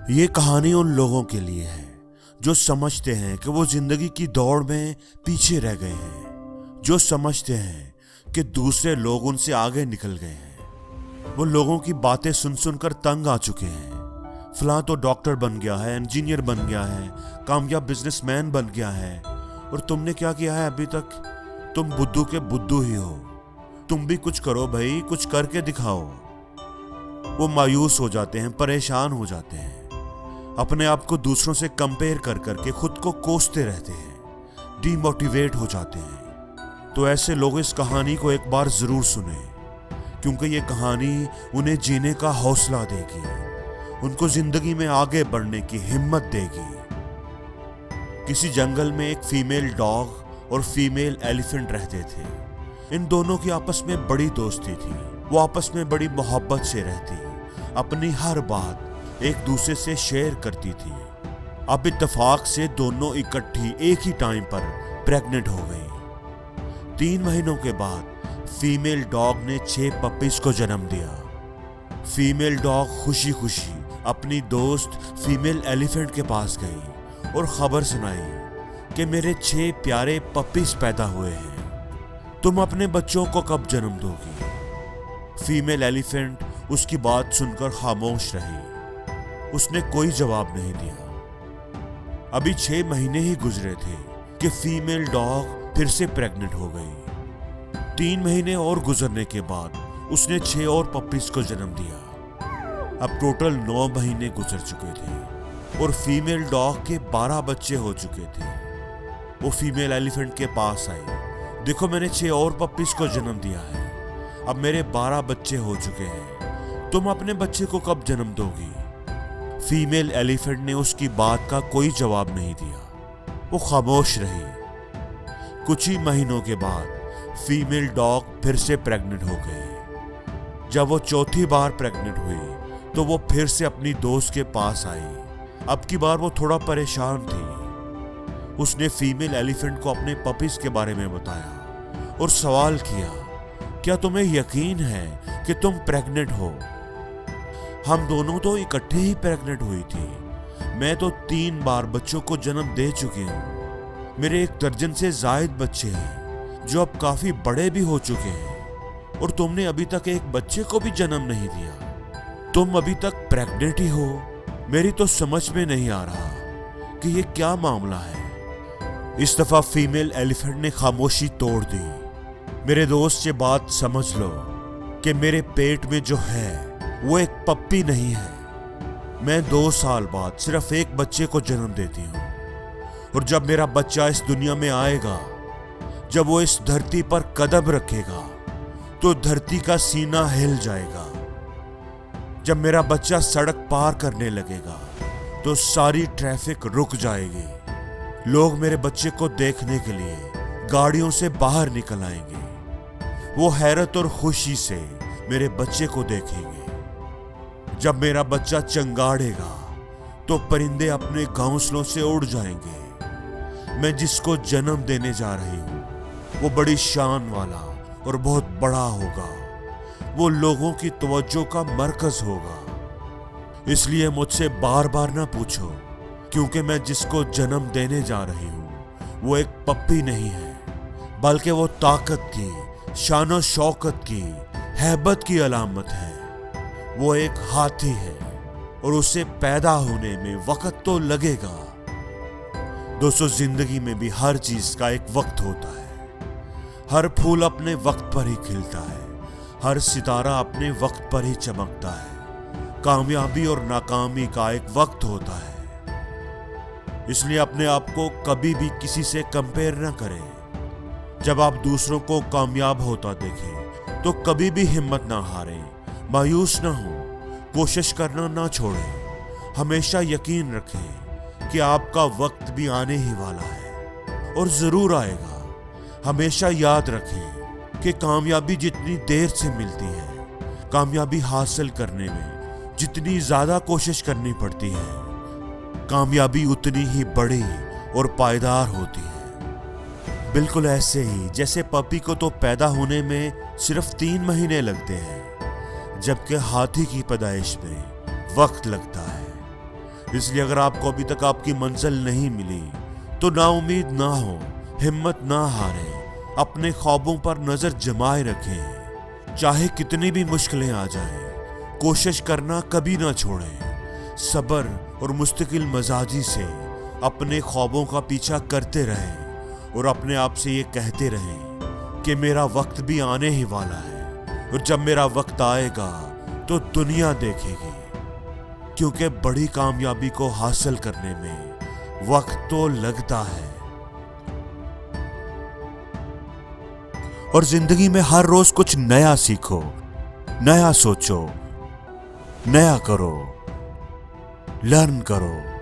ये कहानी उन लोगों के लिए है जो समझते हैं कि वो जिंदगी की दौड़ में पीछे रह गए हैं, जो समझते हैं कि दूसरे लोग उनसे आगे निकल गए हैं। वो लोगों की बातें सुन सुनकर तंग आ चुके हैं। फलां तो डॉक्टर बन गया है, इंजीनियर बन गया है, कामयाब बिजनेसमैन बन गया है, और तुमने क्या किया है अभी तक? तुम बुद्धू के बुद्धू ही हो। तुम भी कुछ करो भाई, कुछ करके दिखाओ। वो मायूस हो जाते हैं, परेशान हो जाते हैं, अपने आप को दूसरों से कंपेयर कर करके खुद को कोसते रहते हैं, डीमोटिवेट हो जाते हैं। तो ऐसे लोग इस कहानी को एक बार जरूर सुने, क्योंकि ये कहानी उन्हें जीने का हौसला देगी, उनको जिंदगी में आगे बढ़ने की हिम्मत देगी। किसी जंगल में एक फीमेल डॉग और फीमेल एलिफेंट रहते थे। इन दोनों की आपस में बड़ी दोस्ती थी। वो आपस में बड़ी मोहब्बत से रहती, अपनी हर बात एक दूसरे से शेयर करती थी। अब इत्तेफाक से दोनों इकट्ठी एक ही टाइम पर प्रेग्नेंट हो गई। 3 महीनों के बाद फीमेल डॉग ने 6 पपीज को जन्म दिया। फीमेल डॉग खुशी खुशी अपनी दोस्त फीमेल एलिफेंट के पास गई और खबर सुनाई कि मेरे 6 प्यारे पपीज पैदा हुए हैं, तुम अपने बच्चों को कब जन्म दोगी? फीमेल एलिफेंट उसकी बात सुनकर खामोश रही। उसने कोई जवाब नहीं दिया। अभी 6 महीने ही गुजरे थे कि फीमेल डॉग फिर से प्रेग्नेंट हो गई। 3 महीने और गुजरने के बाद उसने 6 और पपीज को जन्म दिया। अब टोटल 9 महीने गुजर चुके थे और फीमेल डॉग के 12 बच्चे हो चुके थे। वो फीमेल एलिफेंट के पास आई, देखो मैंने 6 और पपीज को जन्म दिया है, अब मेरे 12 बच्चे हो चुके हैं, तुम अपने बच्चे को कब जन्म दोगी? फीमेल एलिफेंट ने उसकी बात का कोई जवाब नहीं दिया, वो खामोश रही। कुछ ही महीनों के बाद फीमेल डॉग फिर से प्रेग्नेंट हो गई। जब वो चौथी बार प्रेग्नेंट हुई तो वो फिर से अपनी दोस्त के पास आई। अब की बार वो थोड़ा परेशान थी। उसने फीमेल एलिफेंट को अपने पपीज के बारे में बताया और सवाल किया, क्या तुम्हें यकीन है कि तुम प्रेग्नेंट हो? हम दोनों तो इकट्ठे ही प्रेग्नेंट हुई थी। मैं तो 3 बार बच्चों को जन्म दे चुकी हूँ। मेरे 1 दर्जन से जायद बच्चे हैं जो अब काफी बड़े भी हो चुके हैं, और तुमने अभी तक एक बच्चे को भी जन्म नहीं दिया। तुम अभी तक प्रेग्नेंट ही हो। मेरी तो समझ में नहीं आ रहा कि ये क्या मामला है। इस दफा फीमेल एलिफेंट ने खामोशी तोड़ दी। मेरे दोस्त, ये बात समझ लो कि मेरे पेट में जो है वो एक पप्पी नहीं है। मैं 2 साल बाद सिर्फ एक बच्चे को जन्म देती हूँ, और जब मेरा बच्चा इस दुनिया में आएगा, जब वो इस धरती पर कदम रखेगा, तो धरती का सीना हिल जाएगा। जब मेरा बच्चा सड़क पार करने लगेगा तो सारी ट्रैफिक रुक जाएगी। लोग मेरे बच्चे को देखने के लिए गाड़ियों से बाहर निकल आएंगे। वो हैरत और खुशी से मेरे बच्चे को देखेंगे। जब मेरा बच्चा चंगाड़ेगा तो परिंदे अपने घोंसलों से उड़ जाएंगे। मैं जिसको जन्म देने जा रही हूँ वो बड़ी शान वाला और बहुत बड़ा होगा। वो लोगों की तवज्जो का मरकज होगा। इसलिए मुझसे बार बार ना पूछो, क्योंकि मैं जिसको जन्म देने जा रही हूँ वो एक पप्पी नहीं है, बल्कि वो ताकत की, शान शौकत की, हैबत की अलामत है। वो एक हाथी है और उसे पैदा होने में वक्त तो लगेगा। दोस्तों, जिंदगी में भी हर चीज का एक वक्त होता है। हर फूल अपने वक्त पर ही खिलता है, हर सितारा अपने वक्त पर ही चमकता है। कामयाबी और नाकामी का एक वक्त होता है। इसलिए अपने आप को कभी भी किसी से कंपेयर ना करें। जब आप दूसरों को कामयाब होता देखें तो कभी भी हिम्मत ना हारें, मायूस ना हो, कोशिश करना ना छोड़ें। हमेशा यकीन रखें कि आपका वक्त भी आने ही वाला है और जरूर आएगा। हमेशा याद रखें कि कामयाबी जितनी देर से मिलती है, कामयाबी हासिल करने में जितनी ज्यादा कोशिश करनी पड़ती है, कामयाबी उतनी ही बड़ी और पायदार होती है। बिल्कुल ऐसे ही जैसे पपी को तो पैदा होने में सिर्फ 3 महीने लगते हैं, जबकि हाथी की पैदाइश में वक्त लगता है। इसलिए अगर आपको अभी तक आपकी मंजिल नहीं मिली तो नाउम्मीद ना हो, हिम्मत ना हारें, अपने ख्वाबों पर नजर जमाए रखें। चाहे कितनी भी मुश्किलें आ जाएं, कोशिश करना कभी ना छोड़ें। सब्र और मुस्तकिल मजाजी से अपने ख्वाबों का पीछा करते रहें और अपने आप से ये कहते रहें कि मेरा वक्त भी आने ही वाला है और जब मेरा वक्त आएगा तो दुनिया देखेगी। क्योंकि बड़ी कामयाबी को हासिल करने में वक्त तो लगता है। और जिंदगी में हर रोज कुछ नया सीखो, नया सोचो, नया करो, लर्न करो।